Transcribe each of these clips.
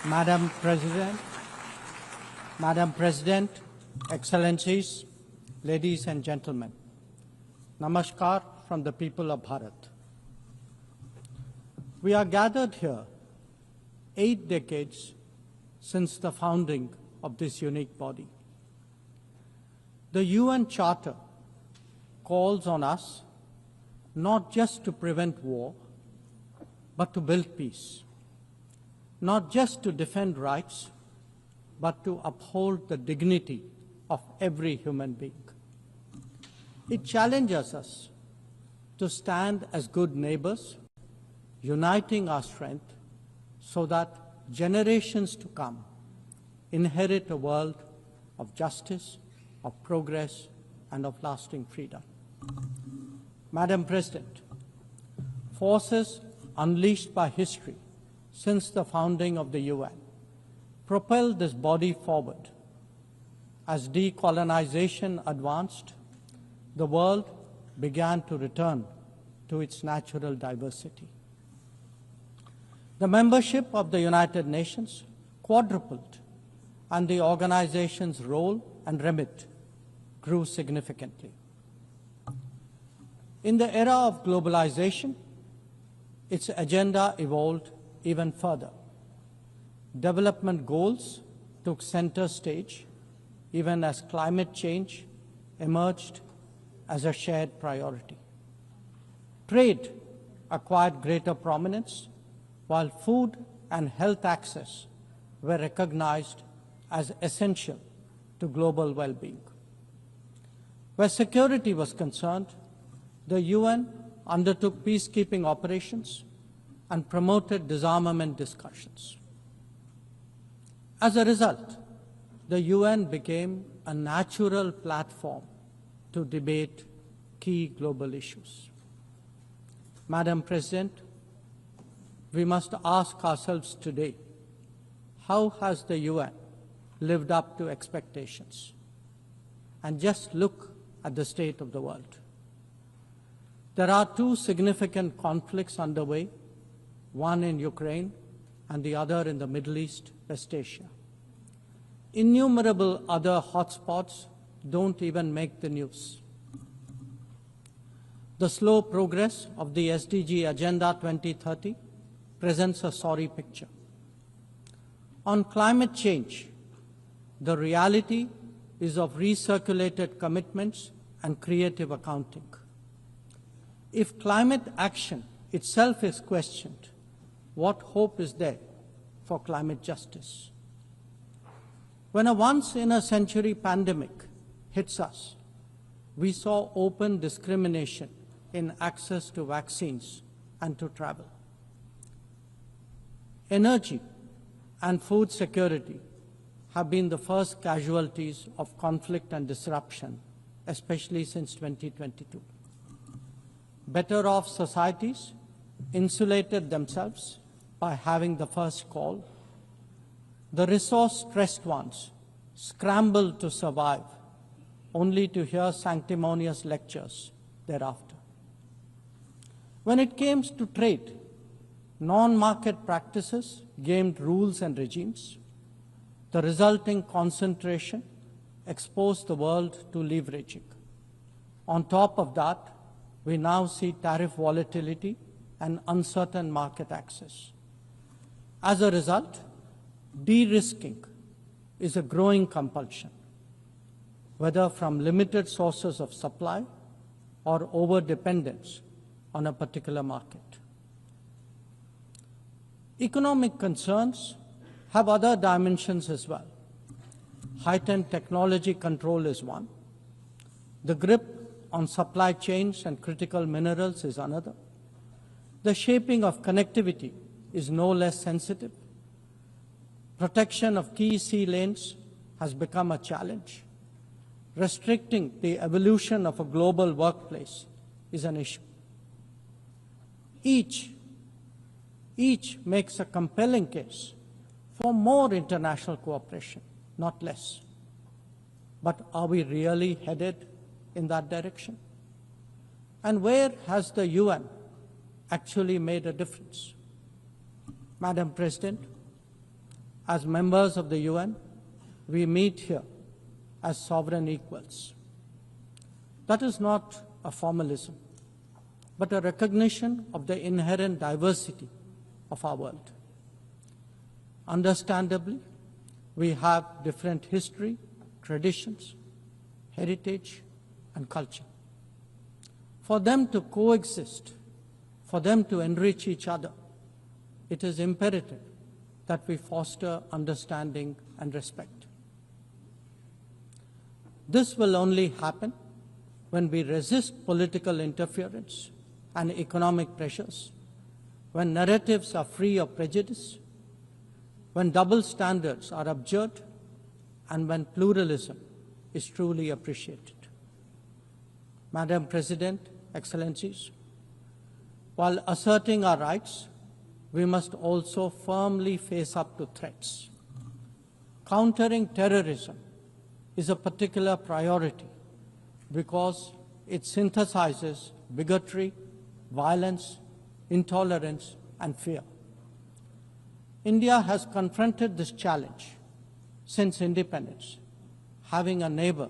Madam President, Excellencies, ladies and gentlemen, Namaskar from the people of Bharat. We are gathered here 8 decades since the founding of this unique body. The UN Charter calls on us not just to prevent war, but to build peace. Not just to defend rights, but to uphold the dignity of every human being. It challenges us to stand as good neighbors, uniting our strength so that generations to come inherit a world of justice, of progress, and of lasting freedom. Madam President, forces unleashed by history since the founding of the UN propelled this body forward. As decolonization advanced, the world began to return to its natural diversity. The membership of the United Nations quadrupled, and the organization's role and remit grew significantly. In the era of globalization, its agenda evolved even further. Development goals took center stage, even as climate change emerged as a shared priority. Trade acquired greater prominence, while food and health access were recognized as essential to global well-being. Where security was concerned, the UN undertook peacekeeping operations and promoted disarmament discussions. As a result, the UN became a natural platform to debate key global issues. Madam President, we must ask ourselves today, how has the UN lived up to expectations? And just look at the state of the world. There are 2 significant conflicts underway, one in Ukraine and the other in the Middle East, West Asia. Innumerable other hotspots don't even make the news. The slow progress of the SDG Agenda 2030 presents a sorry picture. On climate change, the reality is of recirculated commitments and creative accounting. If climate action itself is questioned, what hope is there for climate justice? When a once-in-a-century pandemic hits us, we saw open discrimination in access to vaccines and to travel. Energy and food security have been the first casualties of conflict and disruption, especially since 2022. Better off societies insulated themselves by having the first call. The resource-stressed ones scrambled to survive, only to hear sanctimonious lectures thereafter. When it came to trade, non-market practices gamed rules and regimes. The resulting concentration exposed the world to leveraging. On top of that, we now see tariff volatility and uncertain market access. As a result, de-risking is a growing compulsion, whether from limited sources of supply or over-dependence on a particular market. Economic concerns have other dimensions as well. Heightened technology control is one. The grip on supply chains and critical minerals is another. The shaping of connectivity is no less sensitive. Protection of key sea lanes has become a challenge. Restricting the evolution of a global workplace is an issue. Each makes a compelling case for more international cooperation, not less. But are we really headed in that direction? And where has the UN actually made a difference? Madam President, as members of the UN, we meet here as sovereign equals. That is not a formalism, but a recognition of the inherent diversity of our world. Understandably, we have different history, traditions, heritage, and culture. For them to coexist, for them to enrich each other, it is imperative that we foster understanding and respect. This will only happen when we resist political interference and economic pressures, when narratives are free of prejudice, when double standards are abjured, and when pluralism is truly appreciated. Madam President, Excellencies, while asserting our rights, we must also firmly face up to threats. Countering terrorism is a particular priority because it synthesizes bigotry, violence, intolerance, and fear. India has confronted this challenge since independence, having a neighbor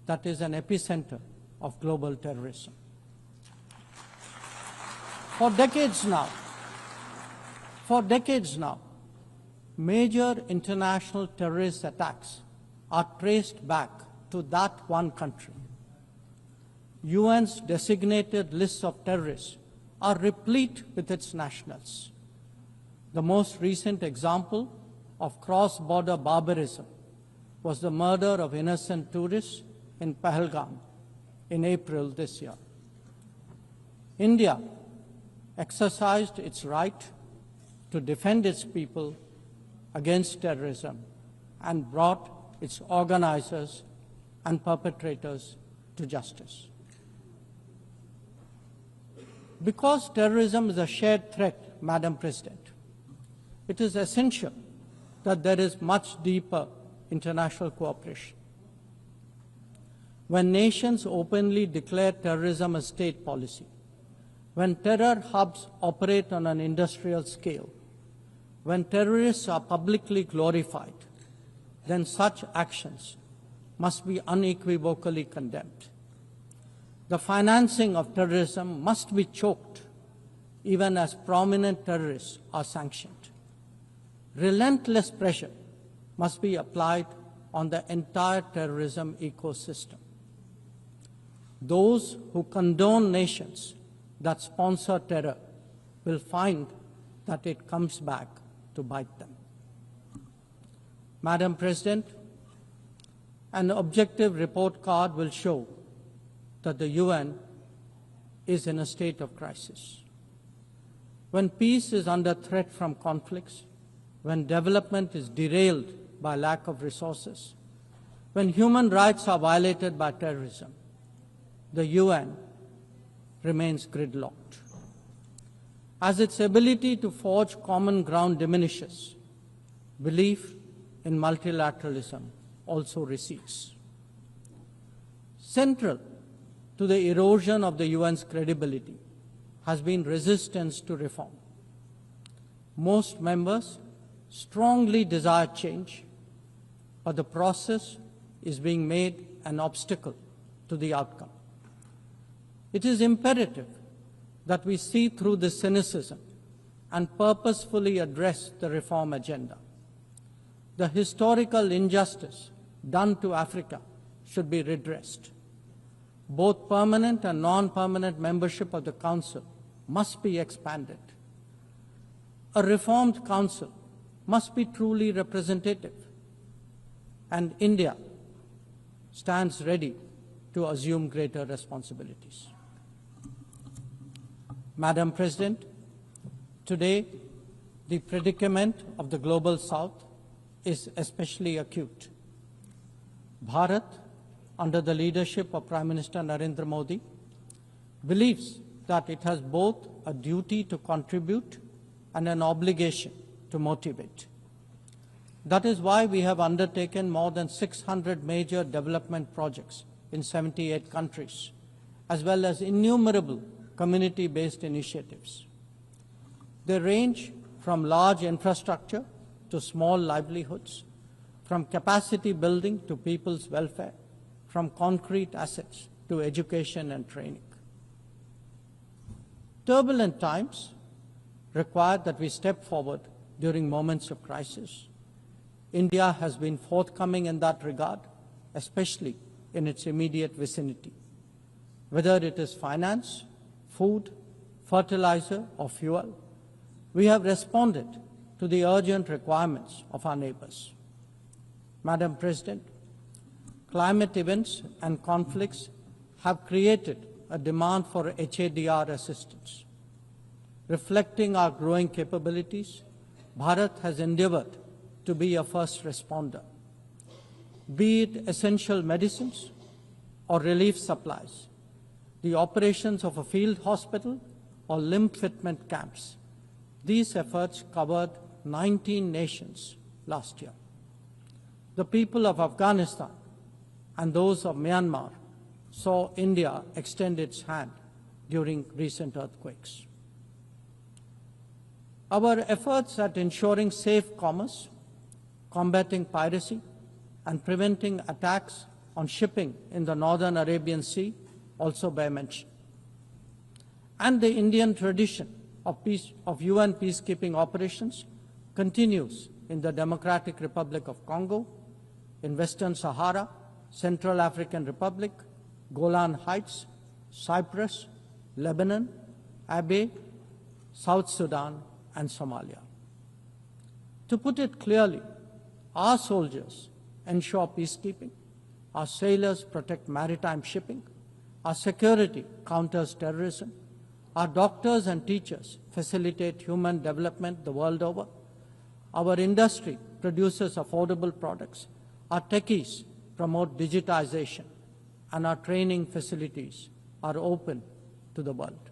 that is an epicenter of global terrorism. For decades now, major international terrorist attacks are traced back to that one country. UN's designated lists of terrorists are replete with its nationals. The most recent example of cross-border barbarism was the murder of innocent tourists in Pahalgam in April this year. India exercised its right to defend its people against terrorism and brought its organizers and perpetrators to justice. Because terrorism is a shared threat, Madam President, it is essential that there is much deeper international cooperation. When nations openly declare terrorism a state policy, when terror hubs operate on an industrial scale, when terrorists are publicly glorified, then such actions must be unequivocally condemned. The financing of terrorism must be choked, even as prominent terrorists are sanctioned. Relentless pressure must be applied on the entire terrorism ecosystem. Those who condone nations that sponsor terror will find that it comes back to bite them. Madam President, an objective report card will show that the UN is in a state of crisis. When peace is under threat from conflicts, when development is derailed by lack of resources, when human rights are violated by terrorism, the UN remains gridlocked. As its ability to forge common ground diminishes, belief in multilateralism also recedes. Central to the erosion of the UN's credibility has been resistance to reform. Most members strongly desire change, but the process is being made an obstacle to the outcome. It is imperative that we see through this cynicism and purposefully address the reform agenda. The historical injustice done to Africa should be redressed. Both permanent and non-permanent membership of the Council must be expanded. A reformed Council must be truly representative, and India stands ready to assume greater responsibilities. Madam President, today the predicament of the Global South is especially acute. Bharat, under the leadership of Prime Minister Narendra Modi, believes that it has both a duty to contribute and an obligation to motivate. That is why we have undertaken more than 600 major development projects in 78 countries, as well as innumerable community-based initiatives. They range from large infrastructure to small livelihoods, from capacity building to people's welfare, from concrete assets to education and training. Turbulent times require that we step forward during moments of crisis. India has been forthcoming in that regard, especially in its immediate vicinity. Whether it is finance, food, fertilizer, or fuel, we have responded to the urgent requirements of our neighbors. Madam President, climate events and conflicts have created a demand for HADR assistance. Reflecting our growing capabilities, Bharat has endeavored to be a first responder. Be it essential medicines or relief supplies, the operations of a field hospital or limb fitment camps, these efforts covered 19 nations last year. The people of Afghanistan and those of Myanmar saw India extend its hand during recent earthquakes. Our efforts at ensuring safe commerce, combating piracy, and preventing attacks on shipping in the Northern Arabian Sea also bear mention. And the Indian tradition of UN peacekeeping operations continues in the Democratic Republic of Congo, in Western Sahara, Central African Republic, Golan Heights, Cyprus, Lebanon, Abyei, South Sudan, and Somalia. To put it clearly, our soldiers ensure peacekeeping, our sailors protect maritime shipping, our security counters terrorism, our doctors and teachers facilitate human development the world over, our industry produces affordable products, our techies promote digitization, and our training facilities are open to the world.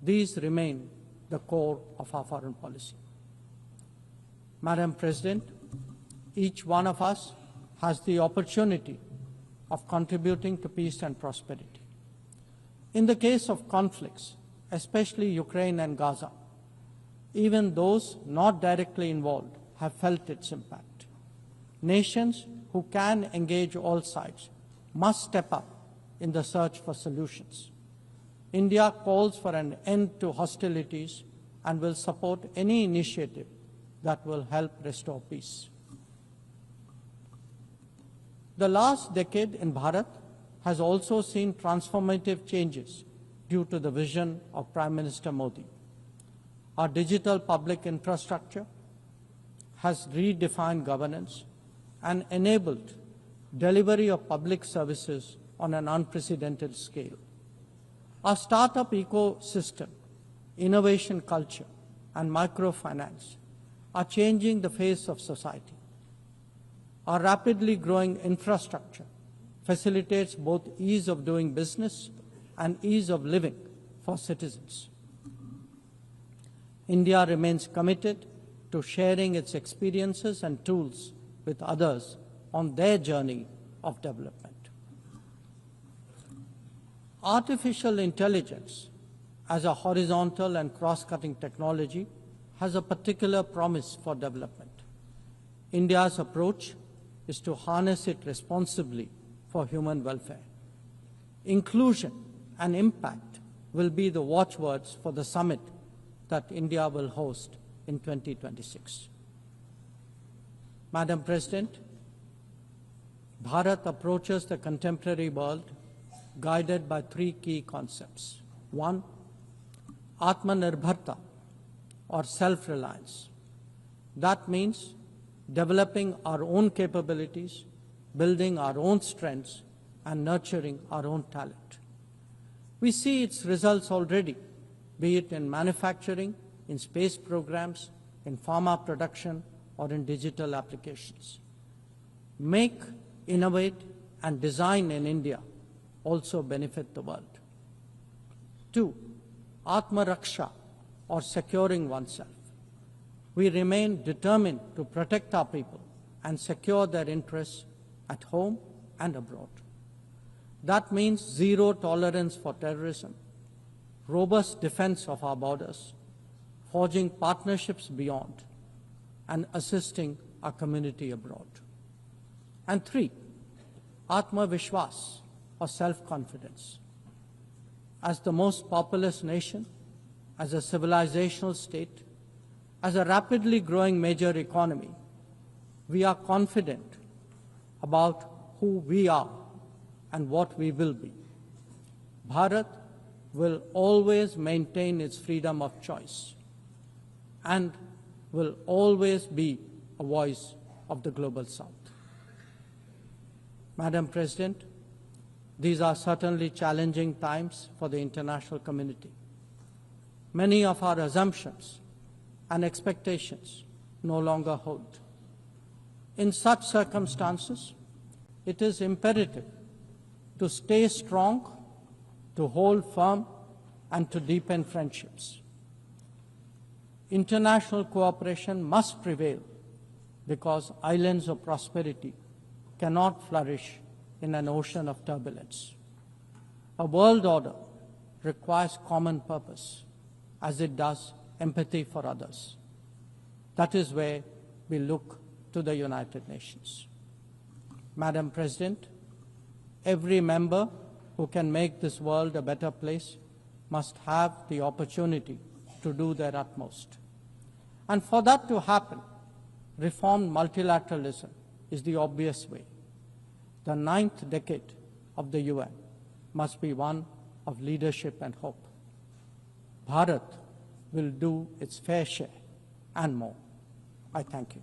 These remain the core of our foreign policy. Madam President, each one of us has the opportunity of contributing to peace and prosperity. In the case of conflicts, especially Ukraine and Gaza, even those not directly involved have felt its impact. Nations who can engage all sides must step up in the search for solutions. India calls for an end to hostilities and will support any initiative that will help restore peace. The last decade in Bharat has also seen transformative changes due to the vision of Prime Minister Modi. Our digital public infrastructure has redefined governance and enabled delivery of public services on an unprecedented scale. Our startup ecosystem, innovation culture, and microfinance are changing the face of society. Our rapidly growing infrastructure facilitates both ease of doing business and ease of living for citizens. India remains committed to sharing its experiences and tools with others on their journey of development. Artificial intelligence as a horizontal and cross-cutting technology has a particular promise for development. India's approach is to harness it responsibly for human welfare. Inclusion and impact will be the watchwords for the summit that India will host in 2026. Madam President, Bharat approaches the contemporary world guided by three key concepts. One, Atmanirbharta, or self-reliance. That means developing our own capabilities, building our own strengths, and nurturing our own talent. We see its results already, be it in manufacturing, in space programs, in pharma production, or in digital applications. Make, innovate, and design in India also benefit the world. Two, Atmaraksha, or securing oneself. We remain determined to protect our people and secure their interests at home and abroad. That means zero tolerance for terrorism, robust defense of our borders, forging partnerships beyond, and assisting our community abroad. And 3, Atma Vishwas, or self-confidence. As the most populous nation, as a civilizational state, as a rapidly growing major economy, we are confident about who we are and what we will be. Bharat will always maintain its freedom of choice and will always be a voice of the Global South. Madam President, these are certainly challenging times for the international community. Many of our assumptions and expectations no longer hold. In such circumstances, it is imperative to stay strong, to hold firm, and to deepen friendships. International cooperation must prevail because islands of prosperity cannot flourish in an ocean of turbulence. A world order requires common purpose, as it does empathy for others. That is where we look to the United Nations. Madam President, every member who can make this world a better place must have the opportunity to do their utmost. And for that to happen, reformed multilateralism is the obvious way. The 9th decade of the UN must be one of leadership and hope. Bharat will do its fair share and more. I thank you.